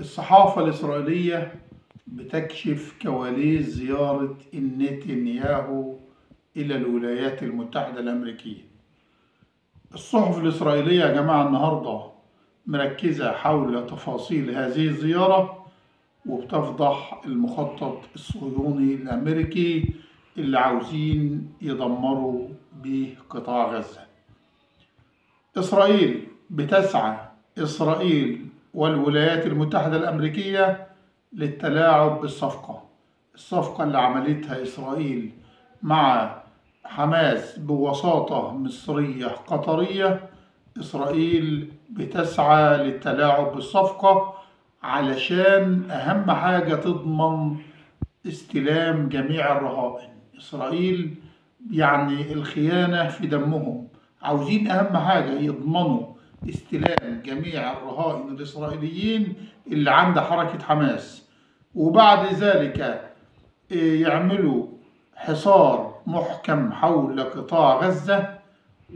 الصحافة الإسرائيلية بتكشف كواليس زيارة نتنياهو إلى الولايات المتحدة الأمريكية. الصحف الإسرائيلية يا جماعة النهاردة مركزة حول تفاصيل هذه الزيارة، وبتفضح المخطط الصهيوني الأمريكي اللي عاوزين يدمروا بيه قطاع غزة. إسرائيل والولايات المتحدة الأمريكية للتلاعب الصفقة اللي عملتها إسرائيل مع حماس بوساطة مصرية قطرية. إسرائيل بتسعى للتلاعب بالصفقة علشان أهم حاجة تضمن استلام جميع الرهائن. إسرائيل يعني الخيانة في دمهم، عاوزين أهم حاجة يضمنوا استلام جميع الرهائن الإسرائيليين اللي عند حركة حماس، وبعد ذلك يعملوا حصار محكم حول قطاع غزة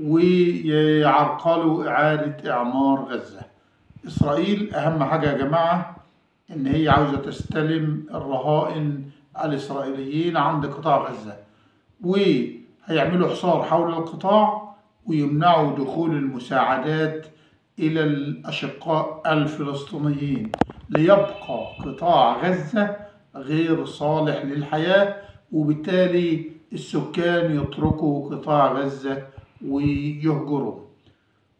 ويعرقلوا إعادة إعمار غزة. إسرائيل أهم حاجة يا جماعة إن هي عاوزة تستلم الرهائن الإسرائيليين عند قطاع غزة، وهيعملوا حصار حول القطاع ويمنعوا دخول المساعدات إلى الأشقاء الفلسطينيين، ليبقى قطاع غزة غير صالح للحياة، وبالتالي السكان يتركوا قطاع غزة ويهجروا.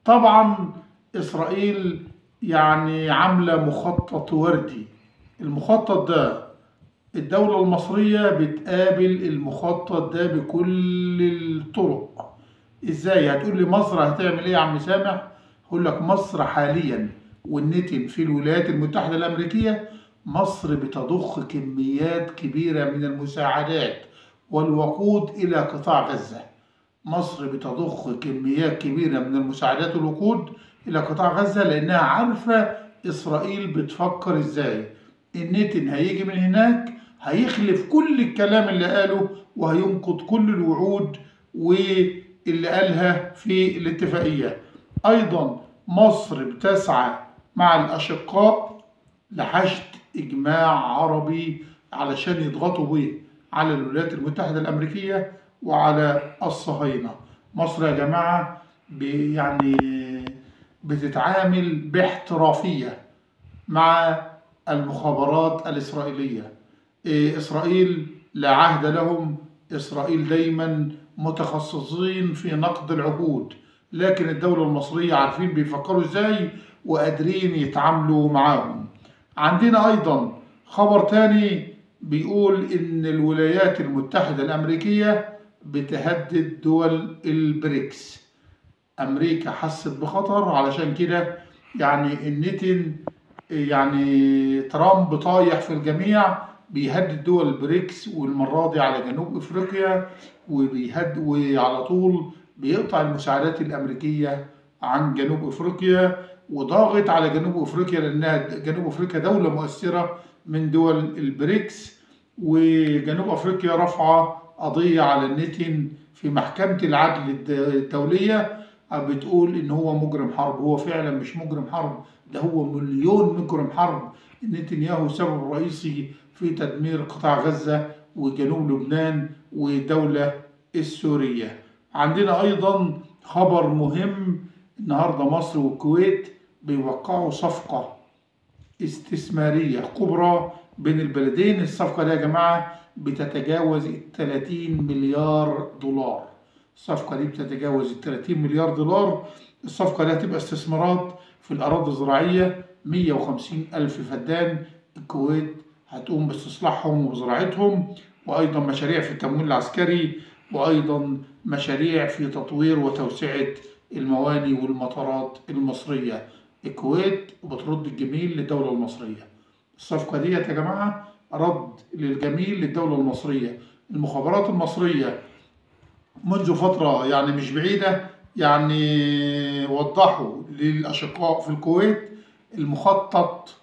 طبعا إسرائيل يعني عاملة مخطط وردي. المخطط ده الدولة المصرية بتقابل المخطط ده بكل الطرق. ازاي؟ هتقول لي مصر هتعمل ايه يا عم سامح؟ هقول لك مصر حاليا والنتن في الولايات المتحدة الأمريكية، مصر بتضخ كميات كبيرة من المساعدات والوقود إلى قطاع غزة. مصر بتضخ كميات كبيرة من المساعدات والوقود إلى قطاع غزة لأنها عارفة إسرائيل بتفكر إزاي. النتن هيجي من هناك هيخلف كل الكلام اللي قاله وهينقض كل الوعود واللي قالها في الاتفاقية. أيضا مصر بتسعى مع الأشقاء لحشد إجماع عربي علشان يضغطوا به على الولايات المتحدة الأمريكية وعلى الصهاينة. مصر يا جماعة يعني بتتعامل باحترافية مع المخابرات الإسرائيلية. إسرائيل لا عهد لهم، إسرائيل دايما متخصصين في نقد العهود، لكن الدولة المصرية عارفين بيفكروا إزاي وقادرين يتعاملوا معاهم. عندنا أيضا خبر تاني بيقول إن الولايات المتحدة الأمريكية بتهدد دول البريكس. أمريكا حست بخطر، علشان كده يعني النتن يعني ترامب طايح في الجميع، بيهدد دول البريكس والمرة دي على جنوب أفريقيا، وعلى طول بيقطع المساعدات الأمريكية عن جنوب أفريقيا، وضاغط على جنوب أفريقيا لأنها جنوب أفريقيا دولة مؤثرة من دول البريكس. وجنوب أفريقيا رفع قضية على النتن في محكمة العدل الدولية، بتقول إن هو مجرم حرب. هو فعلا مش مجرم حرب، ده هو مليون مجرم حرب. نتنياهو سبب رئيسي في تدمير قطاع غزة وجنوب لبنان والدولة السورية. عندنا أيضا خبر مهم النهاردة، مصر والكويت بيوقعوا صفقة استثمارية كبرى بين البلدين. الصفقة دي يا جماعة بتتجاوز 30 مليار دولار. الصفقة دي بتتجاوز 30 مليار دولار. الصفقة دي هتبقى استثمارات في الأراضي الزراعية، 150 ألف فدان. الكويت هتقوم باستصلاحهم وزراعتهم، وأيضا مشاريع في التموين العسكري، وأيضا مشاريع في تطوير وتوسعة المواني والمطارات المصرية. الكويت بترد الجميل للدولة المصرية. الصفقة دي يا جماعة رد للجميل للدولة المصرية. المخابرات المصرية منذ فترة يعني مش بعيدة يعني وضحوا للأشقاء في الكويت المخطط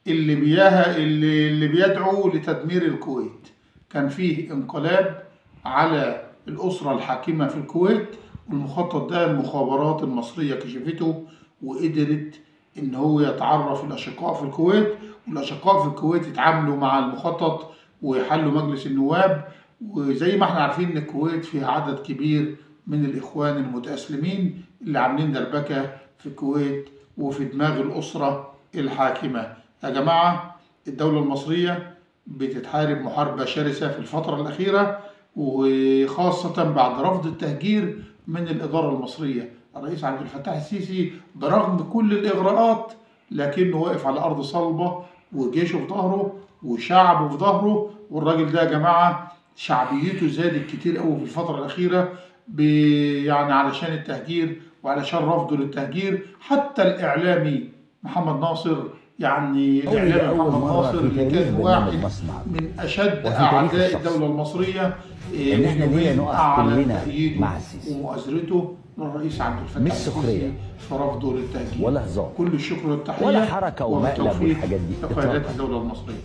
اللي بيدعو لتدمير الكويت. كان فيه انقلاب على الأسرة الحاكمة في الكويت، والمخطط ده المخابرات المصرية كشفته وقدرت إن هو يتعرف الأشقاء في الكويت، والأشقاء في الكويت يتعاملوا مع المخطط ويحلوا مجلس النواب. وزي ما احنا عارفين إن الكويت فيها عدد كبير من الإخوان المتأسلمين اللي عاملين دربكة في الكويت وفي دماغ الأسرة الحاكمة. يا جماعة، الدولة المصرية بتتحارب محاربة شرسة في الفترة الأخيرة، وخاصة بعد رفض التهجير من الإدارة المصرية. الرئيس عبد الفتاح السيسي برغم كل الإغراءات لكنه واقف على أرض صلبة، وجيشه في ظهره وشعبه في ظهره. والراجل ده يا جماعة شعبيته زادت كتير قوي في الفترة الأخيرة، يعني علشان التهجير وعلشان رفضه للتهجير. حتى الإعلامي محمد ناصر، يعني الإعلامي محمد ناصر اللي كان واحد من أشد أعداء الدولة المصرية، إن إحنا ليه نقف كلنا مع السيسي ومؤازرته للرئيس عبد الفتاح السيسي في رفضه للتهجير. ولا هزار كل الشكر والتحية ولا حركة ومقلب والحاجات دي لقيادات الدولة المصرية.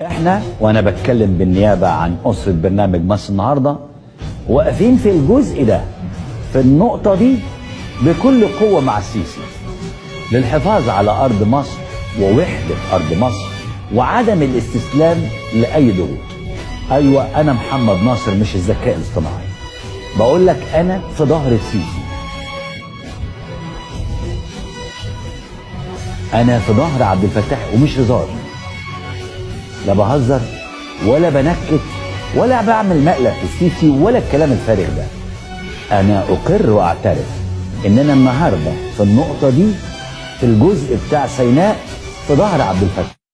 إحنا وأنا بتكلم بالنيابة عن أسرة برنامج مصر النهاردة واقفين في الجزء ده، في النقطة دي بكل قوة مع السيسي للحفاظ على أرض مصر ووحدة أرض مصر وعدم الاستسلام لأي ضغوط. أيوة، أنا محمد ناصر مش الذكاء الاصطناعي، بقول لك أنا في ظهر السيسي، أنا في ظهر عبد الفتاح ومش هزار، لا بهزر ولا بنكت ولا بعمل مقلب في السيسي ولا الكلام الفارغ ده. أنا أقر وأعترف إن أنا النهارده في النقطة دي، في الجزء بتاع سيناء، في ظهر عبد الفتاح.